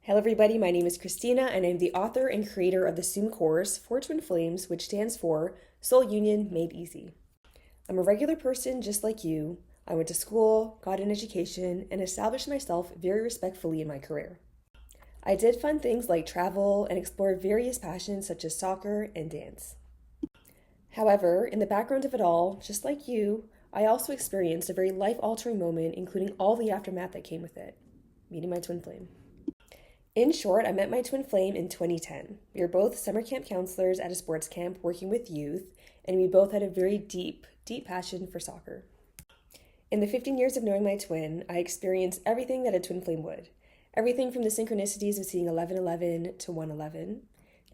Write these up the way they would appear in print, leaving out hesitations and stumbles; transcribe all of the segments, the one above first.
Hello everybody, my name is Cristina and I'm the author and creator of the SUME course for Twin Flames, which stands for Soul Union Made Easy. I'm a regular person just like you. I went to school, got an education, and established myself very respectfully in my career. I did fun things like travel and explore various passions such as soccer and dance. However, in the background of it all, just like you, I also experienced a very life-altering moment, including all the aftermath that came with it, meeting my twin flame. In short, I met my twin flame in 2010. We were both summer camp counselors at a sports camp working with youth, and we both had a very deep passion for soccer. In the 15 years of knowing my twin, I experienced everything that a twin flame would. Everything from the synchronicities of seeing 1111 to 111,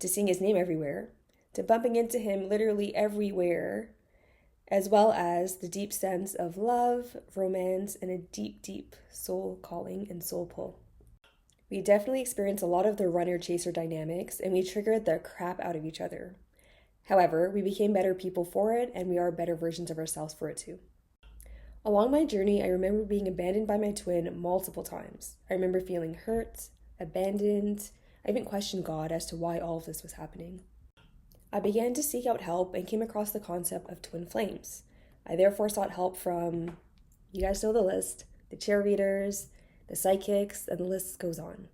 to seeing his name everywhere, to bumping into him literally everywhere, as well as the deep sense of love, romance, and a deep soul calling and soul pull. We definitely experienced a lot of the runner-chaser dynamics, and we triggered the crap out of each other. However, we became better people for it, and we are better versions of ourselves for it too. Along my journey, I remember being abandoned by my twin multiple times. I remember feeling hurt, abandoned. I even questioned God as to why all of this was happening. I began to seek out help and came across the concept of twin flames. I therefore sought help from, you guys know the list, the cheerleaders, the psychics, and the list goes on.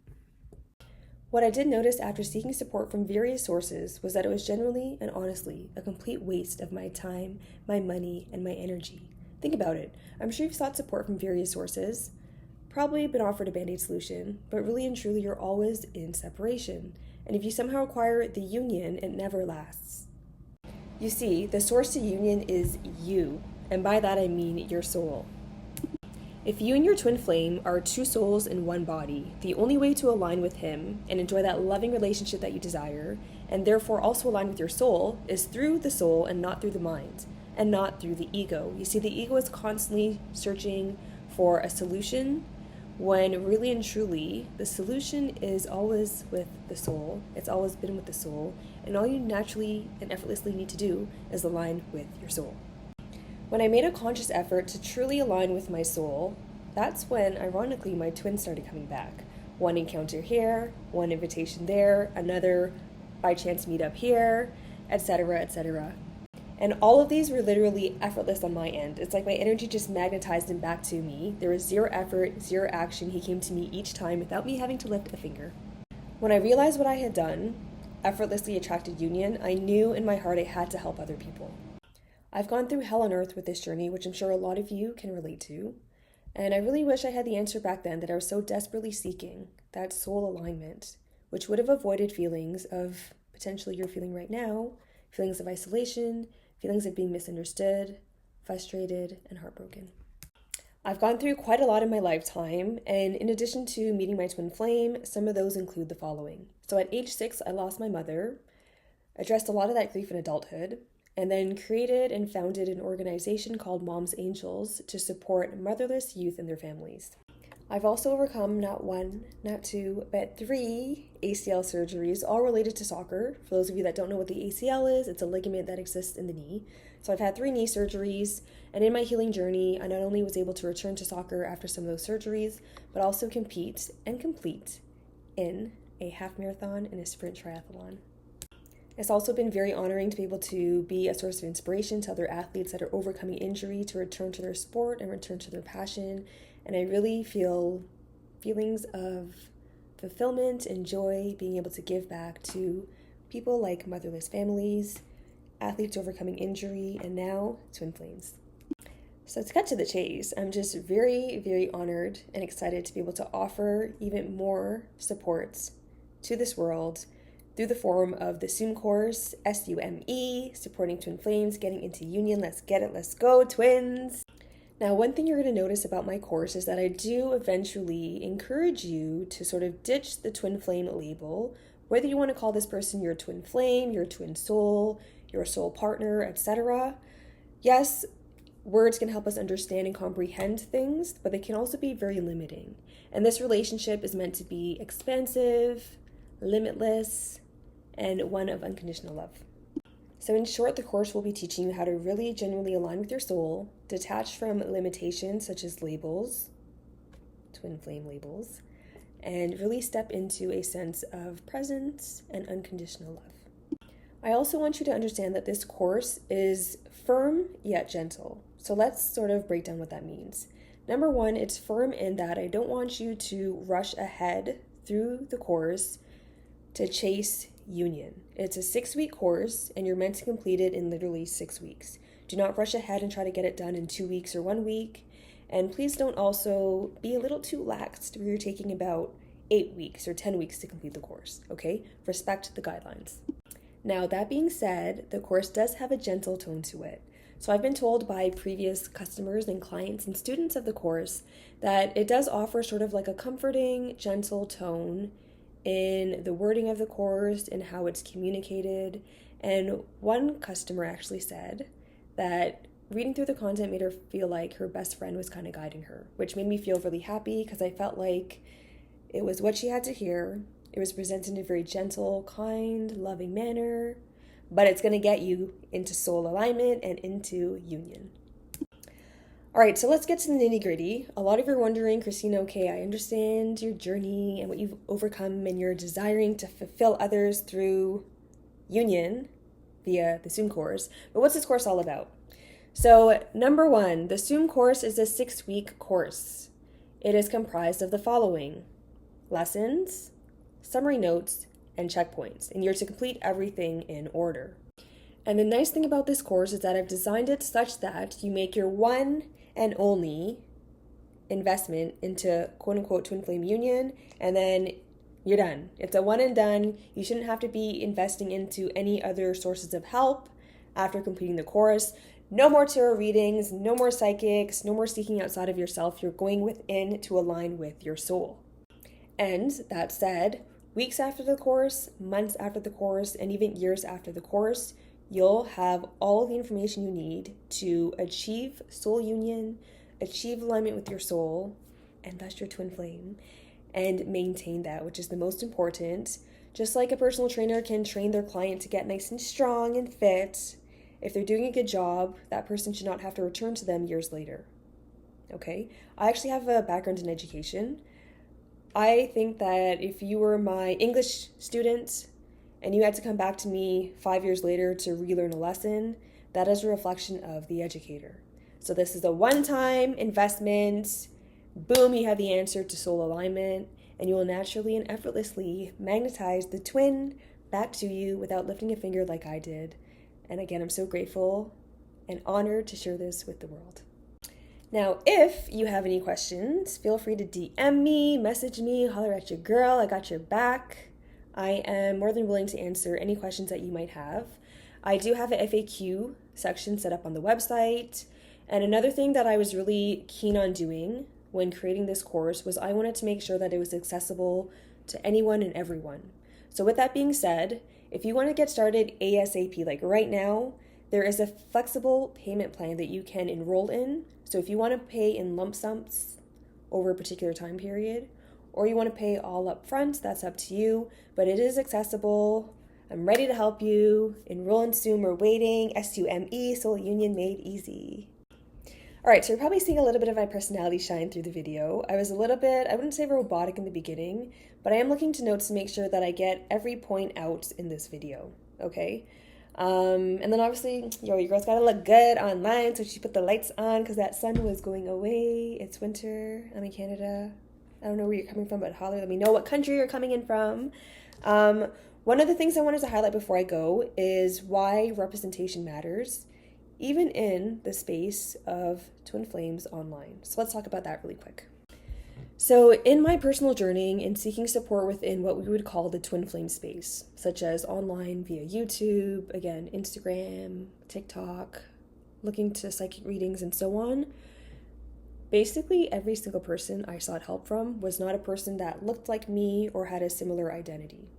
What I did notice after seeking support from various sources was that it was generally and honestly a complete waste of my time, my money, and my energy. Think about it. I'm sure you've sought support from various sources, probably been offered a band-aid solution, but really and truly you're always in separation. And if you somehow acquire the union, it never lasts. You see, the source to union is you, and by that I mean your soul. If you and your twin flame are two souls in one body, the only way to align with him and enjoy that loving relationship that you desire, and therefore also align with your soul, is through the soul and not through the mind, and not through the ego. You see, the ego is constantly searching for a solution, when really and truly, the solution is always with the soul. It's always been with the soul, and all you naturally and effortlessly need to do is align with your soul. When I made a conscious effort to truly align with my soul, that's when, ironically, my twins started coming back. One encounter here, one invitation there, another by chance meetup here, etc., etc. And all of these were literally effortless on my end. It's like my energy just magnetized him back to me. There was zero effort, zero action. He came to me each time without me having to lift a finger. When I realized what I had done, effortlessly attracted union, I knew in my heart I had to help other people. I've gone through hell on earth with this journey, which I'm sure a lot of you can relate to. And I really wish I had the answer back then that I was so desperately seeking, that soul alignment, which would have avoided feelings of potentially you're feeling right now, feelings of isolation, feelings of being misunderstood, frustrated, and heartbroken. I've gone through quite a lot in my lifetime, and in addition to meeting my twin flame, some of those include the following. So at age 6, I lost my mother, addressed a lot of that grief in adulthood, and then created and founded an organization called Mom's Angels to support motherless youth and their families. I've also overcome not one, not two, but 3 ACL surgeries, all related to soccer. For those of you that don't know what the ACL is, it's a ligament that exists in the knee. So I've had 3 knee surgeries, and in my healing journey, I not only was able to return to soccer after some of those surgeries, but also compete and complete in a half marathon and a sprint triathlon. It's also been very honoring to be able to be a source of inspiration to other athletes that are overcoming injury to return to their sport and return to their passion. And I really feel feelings of fulfillment and joy being able to give back to people like motherless families, athletes overcoming injury, and now twin flames. So to cut to the chase, I'm just very honored and excited to be able to offer even more support to this world through the form of the SUME course, SUME, supporting twin flames, getting into union. Let's get it, let's go, twins. Now, one thing you're going to notice about my course is that I do eventually encourage you to sort of ditch the twin flame label, whether you want to call this person your twin flame, your twin soul, your soul partner, etc. Yes, words can help us understand and comprehend things, but they can also be very limiting. And this relationship is meant to be expansive, limitless, and one of unconditional love. So in short, the course will be teaching you how to really genuinely align with your soul, detach from limitations such as labels, twin flame labels, and really step into a sense of presence and unconditional love. I also want you to understand that this course is firm yet gentle. So let's sort of break down what that means. Number one, it's firm in that I don't want you to rush ahead through the course to chase union. It's a 6-week course and you're meant to complete it in literally 6 weeks. Do not rush ahead and try to get it done in 2 weeks or 1 week. And please don't also be a little too laxed where you're taking about 8 weeks or 10 weeks to complete the course, okay? Respect the guidelines. Now, that being said, the course does have a gentle tone to it. So I've been told by previous customers and clients and students of the course that it does offer sort of like a comforting, gentle tone in the wording of the course and how it's communicated. And one customer actually said that reading through the content made her feel like her best friend was kind of guiding her, which made me feel really happy because I felt like it was what she had to hear. It was presented in a very gentle, kind, loving manner, but it's going to get you into soul alignment and into union. All right, so let's get to the nitty-gritty. A lot of you are wondering, Christina, okay, I understand your journey and what you've overcome and you're desiring to fulfill others through union via the SUME course, but what's this course all about? So number one, the SUME course is a 6-week course. It is comprised of the following: lessons, summary notes, and checkpoints, and you're to complete everything in order. And the nice thing about this course is that I've designed it such that you make your one and only investment into quote-unquote twin flame union, and then you're done. It's a one and done. You shouldn't have to be investing into any other sources of help after completing the course. No more tarot readings, no more psychics, no more seeking outside of yourself. You're going within to align with your soul. And that said, weeks after the course, months after the course, and even years after the course, you'll have all the information you need to achieve soul union, achieve alignment with your soul, and thus your twin flame, and maintain that, which is the most important. Just like a personal trainer can train their client to get nice and strong and fit, if they're doing a good job, that person should not have to return to them years later. Okay? I actually have a background in education. I think that if you were my English student and you had to come back to me 5 years later to relearn a lesson, that is a reflection of the educator. So this is a one-time investment. Boom, you have the answer to soul alignment, and you will naturally and effortlessly magnetize the twin back to you without lifting a finger like I did. And again, I'm so grateful and honored to share this with the world. Now, if you have any questions, feel free to DM me, message me, holler at your girl. I got your back. I am more than willing to answer any questions that you might have. I do have a FAQ section set up on the website. And another thing that I was really keen on doing when creating this course was I wanted to make sure that it was accessible to anyone and everyone. So with that being said, if you want to get started ASAP, like right now, there is a flexible payment plan that you can enroll in. So if you want to pay in lump sums over a particular time period, or you want to pay all up front, that's up to you, but it is accessible. I'm ready to help you. Enroll in SUME. We're waiting. SUME, Soul Union Made Easy. All right, so you're probably seeing a little bit of my personality shine through the video. I was a little bit, I wouldn't say robotic in the beginning, but I am looking to notes to make sure that I get every point out in this video, okay? And then obviously, your girl's gotta look good online, so she put the lights on because that sun was going away. It's winter. I'm in Canada. I don't know where you're coming from, but holler, let me know what country you're coming in from. One of the things I wanted to highlight before I go is why representation matters, even in the space of twin flames online. So let's talk about that really quick. So in my personal journey and seeking support within what we would call the twin flame space, such as online via YouTube, again, Instagram, TikTok, looking to psychic readings and so on, basically every single person I sought help from was not a person that looked like me or had a similar identity.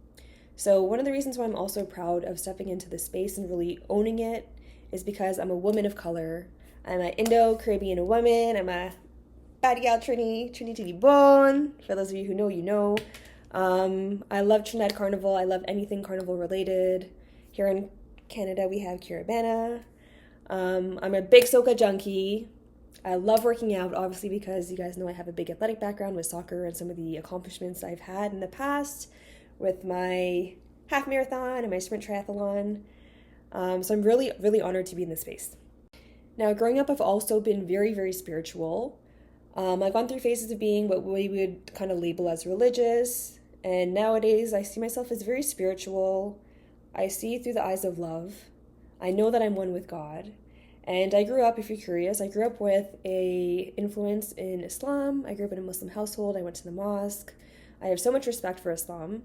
So one of the reasons why I'm also proud of stepping into this space and really owning it is because I'm a woman of color. I'm an Indo-Caribbean woman. I'm a bad gal Trini to be born. For those of you who know, you know. I love Trinidad Carnival. I love anything carnival related. Here in Canada, we have Carabana. I'm a big soca junkie. I love working out, obviously, because you guys know I have a big athletic background with soccer and some of the accomplishments I've had in the past with my half marathon and my sprint triathlon. So I'm really, really honored to be in this space. Now, growing up, I've also been very, very spiritual. I've gone through phases of being what we would kind of label as religious, and nowadays I see myself as very spiritual. I see through the eyes of love. I know that I'm one with God. And I grew up, if you're curious, I grew up with a influence in Islam. I grew up in a Muslim household. I went to the mosque. I have so much respect for Islam.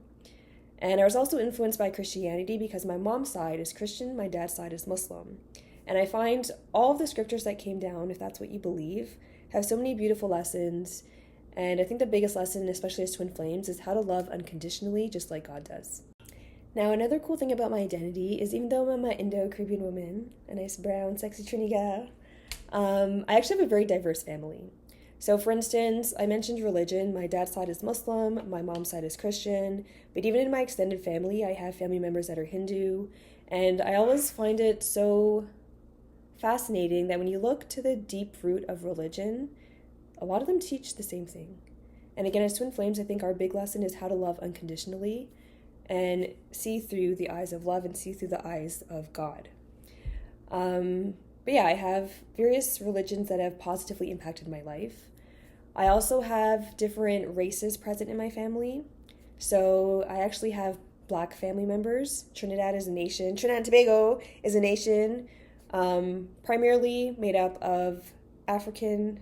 And I was also influenced by Christianity because my mom's side is Christian, my dad's side is Muslim. And I find all of the scriptures that came down, if that's what you believe, have so many beautiful lessons. And I think the biggest lesson, especially as twin flames, is how to love unconditionally, just like God does. Now, another cool thing about my identity is even though I'm an Indo-Caribbean woman, a nice brown, sexy Trinidad, I actually have a very diverse family. So, for instance, I mentioned religion. My dad's side is Muslim, my mom's side is Christian, but even in my extended family, I have family members that are Hindu, and I always find it so fascinating that when you look to the deep root of religion, a lot of them teach the same thing. And again, as twin flames, I think our big lesson is how to love unconditionally and see through the eyes of love and see through the eyes of God. But yeah, I have various religions that have positively impacted my life. I also have different races present in my family. So I actually have Black family members. Trinidad and Tobago is a nation primarily made up of African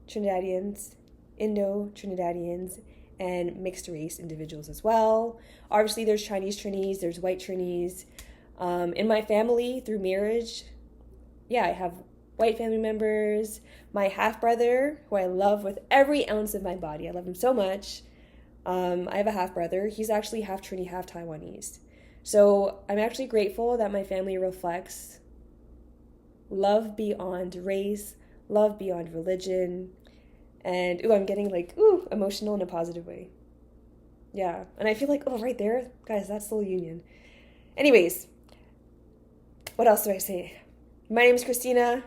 Trinidadians, Indo-Trinidadians, and mixed race individuals as well. Obviously, there's Chinese Trinis, there's white Trinis. In my family, through marriage, I have white family members. My half-brother, who I love with every ounce of my body, I love him so much. I have a half-brother. He's actually half Trini, half Taiwanese. So I'm actually grateful that my family reflects love beyond race, love beyond religion. And, I'm getting emotional in a positive way. Yeah, and I feel like, right there, guys, that's soul union. Anyways, what else do I say? My name is Cristina,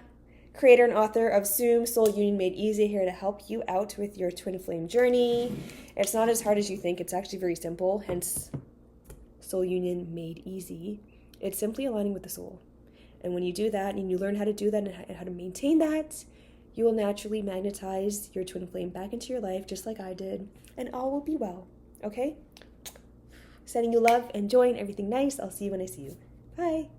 creator and author of SUME, Soul Union Made Easy, here to help you out with your twin flame journey. It's not as hard as you think. It's actually very simple, hence Soul Union Made Easy. It's simply aligning with the soul. And when you do that, and you learn how to do that and how to maintain that, you will naturally magnetize your twin flame back into your life, just like I did, and all will be well, okay? Sending you love and joy and everything nice. I'll see you when I see you. Bye.